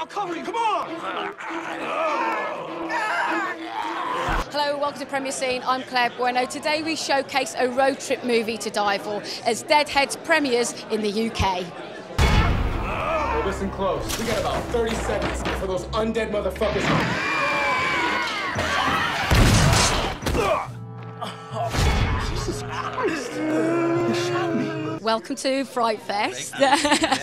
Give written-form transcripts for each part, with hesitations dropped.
I'll cover you. Come on. Hello, welcome to Premier Scene. I'm Claire Bueno. Today we showcase a road trip movie to die for as Deadheads premieres in the UK. Hey, listen close. We got about 30 seconds for those undead motherfuckers. Jesus Christ. You shot me. Welcome to FrightFest. Yeah,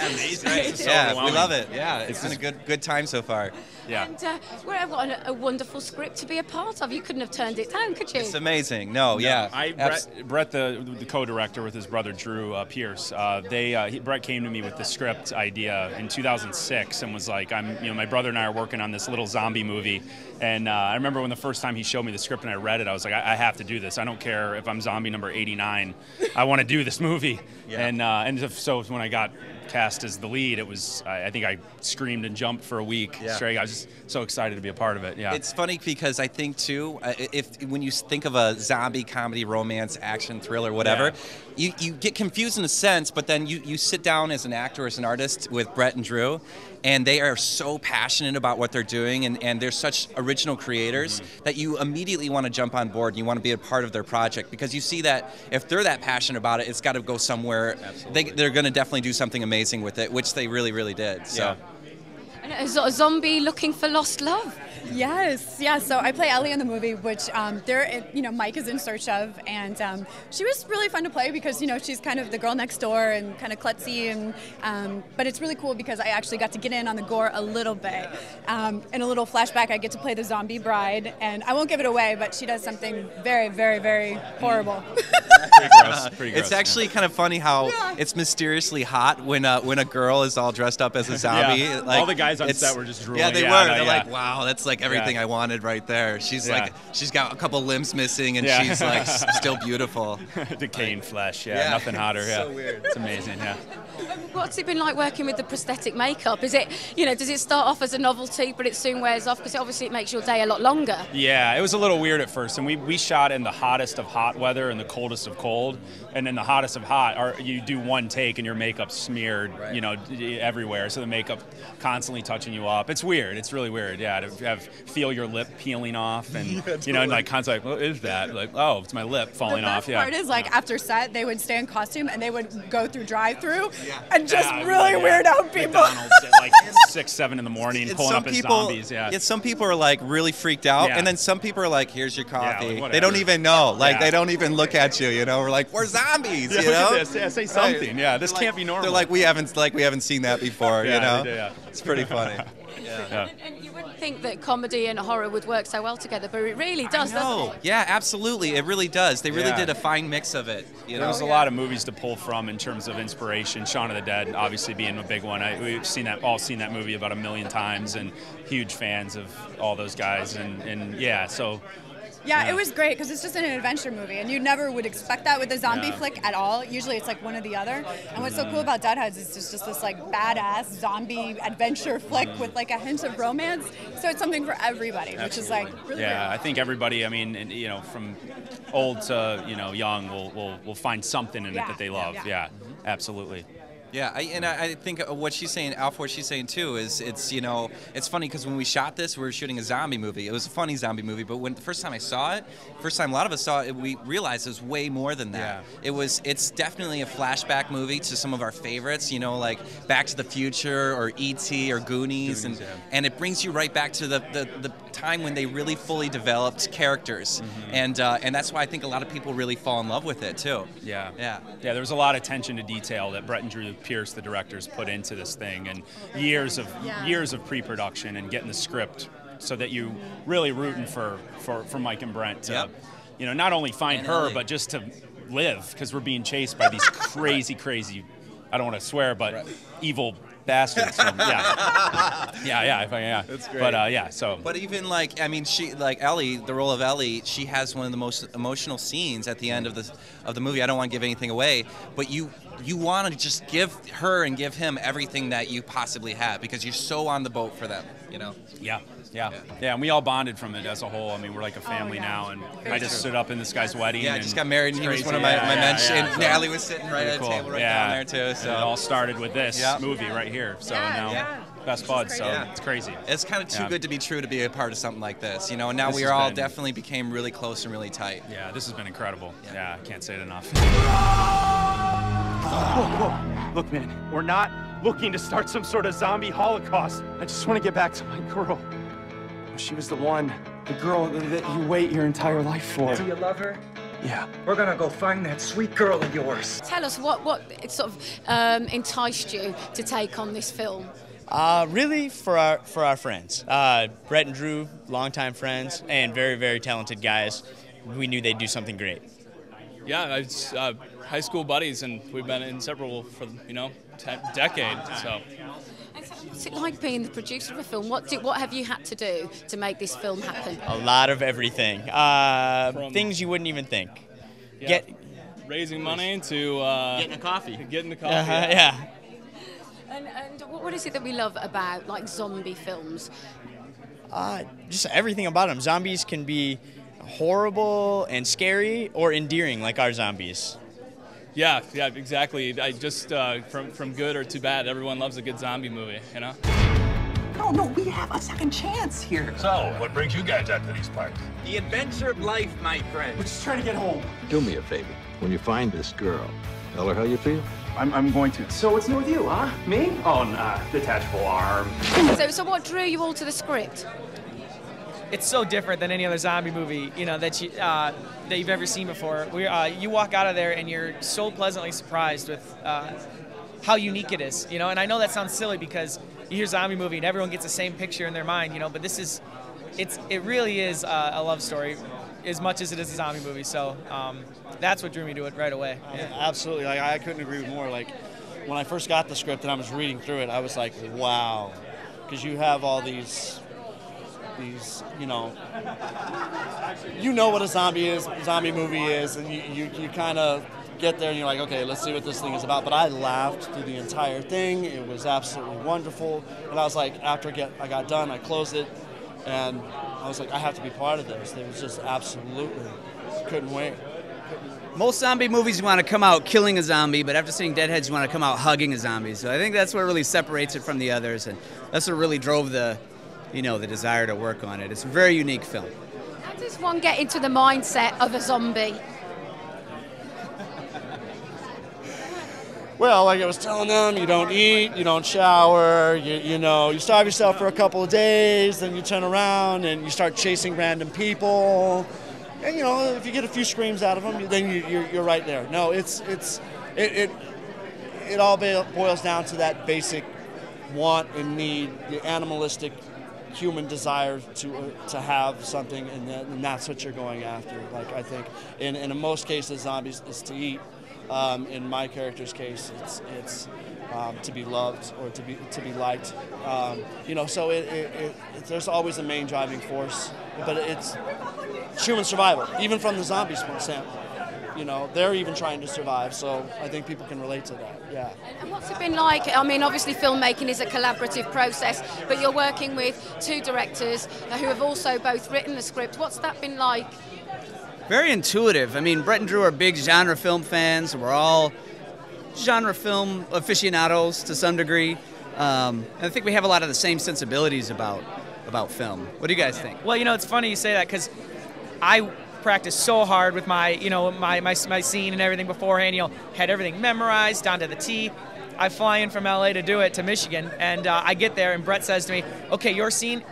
amazing. Yeah, we love it. Yeah, it's been a good time so far. Yeah. And we've got a wonderful script to be a part of. You couldn't have turned it down, could you? It's amazing. No, yeah. Brett, the co-director with his brother Drew Pierce, Brett came to me with the script idea in 2006 and was like, my brother and I are working on this little zombie movie, and I remember when the first time he showed me the script and I read it, I was like, I have to do this. I don't care if I'm zombie number 89. I want to do this movie. Yeah. And so when I got cast as the lead, it was, I think I screamed and jumped for a week straight. I was just so excited to be a part of it. Yeah. It's funny because I think too, when you think of a zombie comedy, romance, action, thriller, whatever, you get confused in a sense, but then you sit down as an actor, as an artist with Brett and Drew, and they are so passionate about what they're doing, and they're such original creators that you immediately want to jump on board and you want to be a part of their project, because you see that if they're that passionate about it, it's got to go somewhere. They're going to definitely do something amazing with it, which they really, really did. So. Yeah. And a zombie looking for lost love. Yes, yeah. So I play Ellie in the movie, which Mike is in search of, and she was really fun to play because she's kind of the girl next door and kind of klutzy, and but it's really cool because I actually got to get in on the gore a little bit. In a little flashback, I get to play the zombie bride, and I won't give it away, but she does something very, very, very horrible. Pretty gross. It's actually kind of funny how it's mysteriously hot when a girl is all dressed up as a zombie. Yeah. Like, all the guys on set were just drooling. Yeah, they were. They're like, wow, that's like everything I wanted right there. She's like, she's got a couple limbs missing, and she's like still beautiful. Decaying flesh. Yeah, nothing hotter. Yeah, so weird. It's amazing. Yeah. What's it been like working with the prosthetic makeup? Is it, does it start off as a novelty, but it soon wears off because obviously it makes your day a lot longer? Yeah, it was a little weird at first, and we shot in the hottest of hot weather and the coldest of cold, and in the hottest of hot, you do one take and your makeup's smeared, everywhere. So the makeup constantly touching you up. It's weird. It's really weird. Yeah, to feel your lip peeling off, and and like constantly, what is that? Like, oh, it's my lip falling off. The best part is after set, they would stay in costume and they would go through drive-through and just really weird out people. McDonald's at like 6, 7 in the morning, pulling up as zombies. Yeah. Some people are like really freaked out, and then some people are like, "Here's your coffee." Like, they don't even know. Like they don't even look at you. We're like, we're zombies. Look at this. Yeah, say something. Yeah, this can't be normal. They're like, we haven't seen that before. It's pretty funny. And you wouldn't think that comedy and horror would work so well together, but it really does, doesn't it? Yeah, absolutely. It really does. They really did a fine mix of it. There's a lot of movies to pull from in terms of inspiration. Shaun of the Dead, obviously, being a big one. We've seen that movie about 1 million times, and huge fans of all those guys. Yeah, it was great because it's just an adventure movie, and you never would expect that with a zombie flick at all. Usually it's like one or the other. And what's so cool about Deadheads is just this like badass zombie adventure flick with like a hint of romance. So it's something for everybody, which is like really great. I think everybody, from old to young, will find something in it that they love. Yeah, absolutely. Yeah, I think what she's saying, Alpha, what she's saying too, is it's funny because when we shot this, we were shooting a zombie movie. It was a funny zombie movie, but when the first time a lot of us saw it, we realized it was way more than that. Yeah. It's definitely a flashback movie to some of our favorites, like Back to the Future or E.T. or Goonies, and it brings you right back to the time when they really fully developed characters, and that's why I think a lot of people really fall in love with it too. Yeah. There was a lot of attention to detail that Brett and Drew Pierce, the directors, put into this thing, and years of pre-production and getting the script so that you really rooting for Mike and Brent to, not only find her, but just to live, because we're being chased by these crazy, I don't want to swear, but evil bastards. That's great. But even she Ellie, the role of Ellie, she has one of the most emotional scenes at the end of the movie. I don't want to give anything away, but you want to just give her and give him everything that you possibly have because you're so on the boat for them. Yeah, and we all bonded from it as a whole. We're like a family now, and I just stood up in this guy's wedding. Yeah, I just got married, and he was one of my mentions. And Natalie was sitting right at the table down there too. So and it all started with this movie right here. So now, best buds, so Yeah. it's crazy. It's kind of too good to be true to be a part of something like this, you know. And now This we has are all been- definitely became really close and really tight. Yeah, this has been incredible. Yeah, I can't say it enough. Whoa. Look, man, we're not looking to start some sort of zombie holocaust. I just want to get back to my girl. She was the one, the girl that you wait your entire life for. Do you love her? Yeah. We're gonna go find that sweet girl of yours. Tell us what sort of enticed you to take on this film. Really for our friends. Brett and Drew, longtime friends and very, very talented guys. We knew they'd do something great. Yeah, it's high school buddies, and we've been inseparable for decades. So. What's it like being the producer of a film? What have you had to do to make this film happen? A lot of everything. Things you wouldn't even think. Yeah, raising money to getting a coffee. Getting the coffee. Yeah. And what is it that we love about like zombie films? Just everything about them. Zombies can be horrible and scary or endearing, like our zombies. Yeah, exactly. I just from good or too bad, everyone loves a good zombie movie, you know. No, we have a second chance here. So, what brings you guys out to these parts? The adventure of life, my friend. We're just trying to get home. Do me a favor. When you find this girl, tell her how you feel. I'm going to. So what's new with you, huh? Me? Oh, nah, detachable arm. So what drew you all to the script? It's so different than any other zombie movie, you know, that you've ever seen before. You walk out of there and you're so pleasantly surprised with how unique it is, you know. And I know that sounds silly because you hear zombie movie and everyone gets the same picture in their mind, you know. But it really is a love story, as much as it is a zombie movie. So that's what drew me to it right away. Yeah, absolutely. Like, I couldn't agree more. Like, when I first got the script and I was reading through it, I was like, wow, because you have all these, you know what a zombie movie is, and you kind of get there and you're like, okay, let's see what this thing is about. But I laughed through the entire thing. It was absolutely wonderful. And I was like, after I got done, I closed it, and I was like, I have to be part of this. It was just absolutely, couldn't wait. Most zombie movies you want to come out killing a zombie, but after seeing Deadheads, you want to come out hugging a zombie. So I think that's what really separates it from the others, and that's what really drove the desire to work on it. It's a very unique film. How does one get into the mindset of a zombie? Well, like I was telling them, you don't eat, you don't shower, you starve yourself for a couple of days, then you turn around and you start chasing random people. And if you get a few screams out of them, then you're right there. No, it all boils down to that basic want and need, the animalistic human desire to have something, and that's what you're going after. Like, I think in most cases, zombies is to eat. In my character's case, it's to be loved or to be liked. So there's always a main driving force, but it's human survival, even from the zombie standpoint. They're even trying to survive, so I think people can relate to that, yeah. And what's it been like? I mean, obviously filmmaking is a collaborative process, but you're working with two directors who have also both written the script. What's that been like? Very intuitive. I mean, Brett and Drew are big genre film fans. We're all genre film aficionados to some degree. And I think we have a lot of the same sensibilities about film. What do you guys think? Well, it's funny you say that because I practiced so hard with my scene and everything beforehand. Had everything memorized down to the T. I fly in from LA to do it to Michigan, and I get there, and Brett says to me, "Okay, your scene,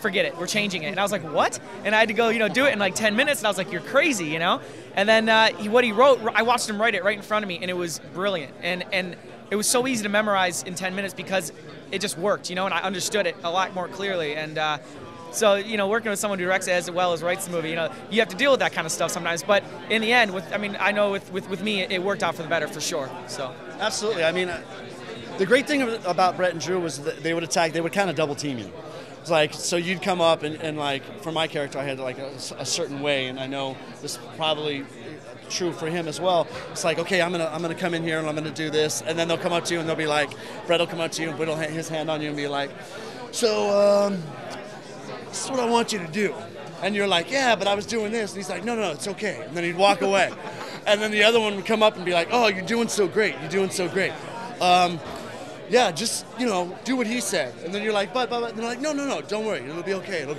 forget it, we're changing it." And I was like, "What?" And I had to go, do it in like 10 minutes, and I was like, "You're crazy," And then what he wrote, I watched him write it right in front of me, and it was brilliant. And it was so easy to memorize in 10 minutes because it just worked, and I understood it a lot more clearly. And so, working with someone who directs it as well as writes the movie, you have to deal with that kind of stuff sometimes. But in the end, I know with me, it worked out for the better for sure. So absolutely. I mean, the great thing about Brett and Drew was that they would kind of double team you. It's like, so you'd come up and like, for my character, I had like a certain way, and I know this is probably true for him as well. It's like, okay, I'm gonna come in here and I'm gonna do this, and then they'll come up to you and they'll be like, Brett will come up to you and put his hand on you and be like, so this is what I want you to do. And you're like, yeah, but I was doing this. And he's like, no, it's okay. And then he'd walk away. And then the other one would come up and be like, oh, you're doing so great. You're doing so great. yeah, just, you know, do what he said. And then you're like, but. And they're like, no, don't worry, it'll be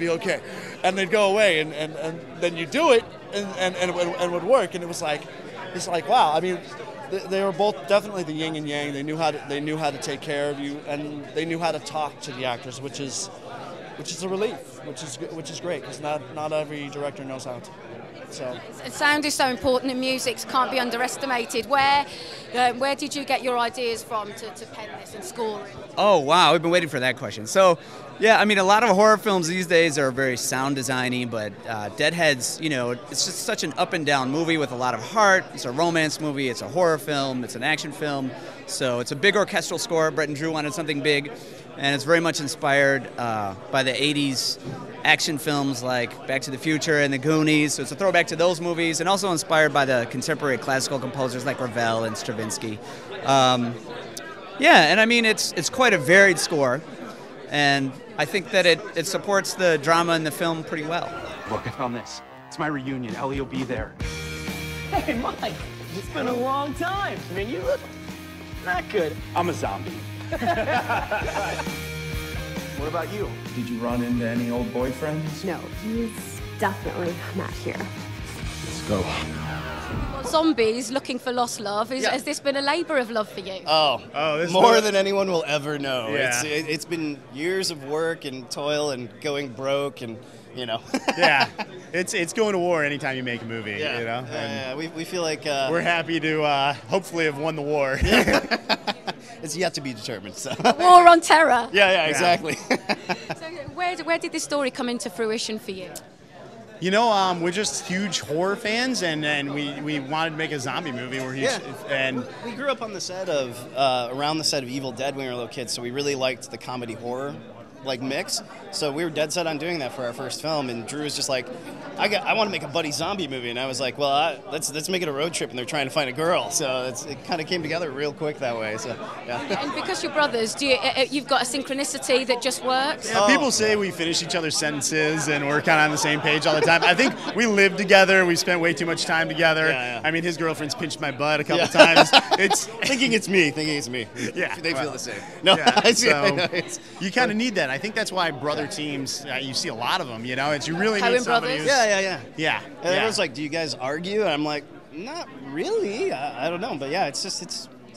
okay. And they'd go away, and then you do it, and it would work. And it's like, wow. I mean, they were both definitely the yin and yang. They knew how to take care of you, and they knew how to talk to the actors, which is a relief, which is great, because not every director knows how to. So. Sound is so important, and music can't be underestimated. Where did you get your ideas from to pen this and score it? Oh, wow, we've been waiting for that question. So, yeah, I mean, a lot of horror films these days are very sound designy, but Deadheads, you know, it's just such an up and down movie with a lot of heart. It's a romance movie, it's a horror film, it's an action film. So it's a big orchestral score. Brett and Drew wanted something big, and it's very much inspired by the 80s action films like Back to the Future and The Goonies. So it's a throwback to those movies, and also inspired by the contemporary classical composers like Ravel and Stravinsky. Yeah, and I mean, it's quite a varied score, and I think that it supports the drama in the film pretty well. Look, I found this. It's my reunion. Ellie will be there. Hey, Mike, it's been a long time. I mean, you look not good. I'm a zombie. What about you? Did you run into any old boyfriends? No, he's definitely not here. Let's go. Zombies looking for lost love. Has this been a labour of love for you? This more than anyone will ever know. Yeah. It's been years of work and toil and going broke and, you know. Yeah, it's going to war anytime you make a movie, yeah. You know? Yeah, we feel like... we're happy to hopefully have won the war. It's yet to be determined. So. War on terror. Yeah, exactly. So where did this story come into fruition for you? You know, we're just huge horror fans, and we wanted to make a zombie movie where and we grew up on the set of around the set of Evil Dead when we were little kids, so we really liked the comedy horror mix. So we were dead set on doing that for our first film, and Drew was just like, I want to make a buddy zombie movie, and I was like, well, let's make it a road trip, and they're trying to find a girl. So it kind of came together real quick that way. So yeah. And because you're brothers, you've got a synchronicity that just works? Yeah, people say we finish each other's sentences and we're kind of on the same page all the time. I think we live together. We spent way too much time together. Yeah. I mean, his girlfriend's pinched my butt a couple times. It's thinking it's me. Yeah, they feel the same. No, yeah, so you kind of need that. I think that's why brother teams. You see a lot of them. You know, you really need somebody. Who's, yeah. And everyone's like, "Do you guys argue?" And I'm like, "Not really. I don't know." But yeah, it's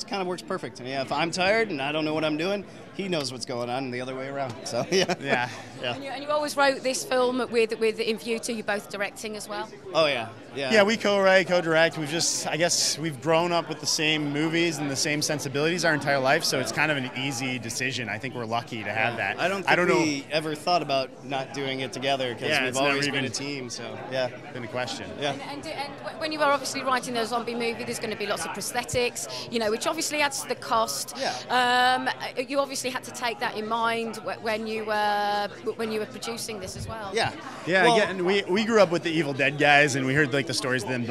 kind of works perfect. And yeah, if I'm tired and I don't know what I'm doing, he knows what's going on, and the other way around. So yeah. And you always wrote this film with in view to you both directing as well. Oh yeah. Yeah, we co-write, co-direct. I guess we've grown up with the same movies and the same sensibilities our entire life, so it's kind of an easy decision. I think we're lucky to have that. I don't think we ever thought about not doing it together, because we've always been a team, so yeah. Been a question. Yeah. And when you were obviously writing the zombie movie, there's going to be lots of prosthetics, you know, which obviously adds to the cost. Yeah. You obviously had to take that in mind when you were producing this as well. Yeah. And we grew up with the Evil Dead guys, and we heard the stories of them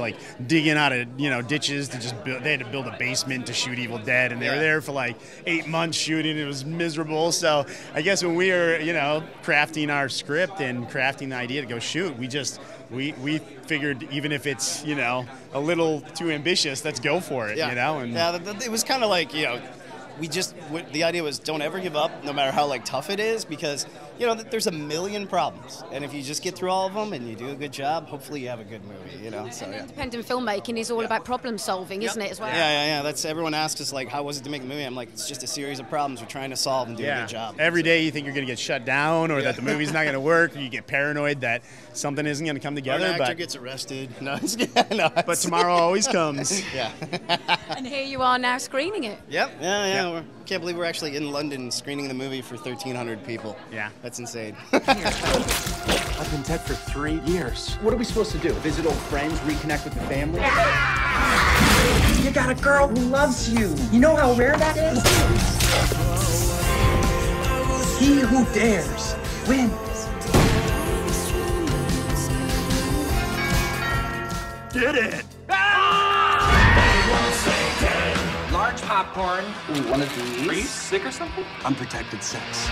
digging out of ditches to just build. They had to build a basement to shoot Evil Dead, and they were there for 8 months shooting. It was miserable. So I guess when we were crafting our script and crafting the idea to go shoot, we figured even if it's a little too ambitious, let's go for it. It was kind of like the idea was don't ever give up, no matter how tough it is, because there's a million problems, and if you just get through all of them and you do a good job, hopefully you have a good movie. So independent filmmaking is all about problem solving, isn't it, as well? Yeah. That's everyone asks us how was it to make a movie? I'm like, it's just a series of problems we're trying to solve and do a good job. Every day you think you're going to get shut down, or that the movie's not going to work, or you get paranoid that something isn't going to come together. Or an actor gets arrested. But tomorrow always comes. Yeah. And here you are now screening it. Yep. Yeah. Can't believe we're actually in London screening the movie for 1,300 people. Yeah. That's insane. I've been dead for 3 years. What are we supposed to do? Visit old friends, reconnect with the family? You got a girl who loves you. You know how rare that is? He who dares wins. Did it! Large popcorn. Ooh, one of these. Are you sick or something? Unprotected sex.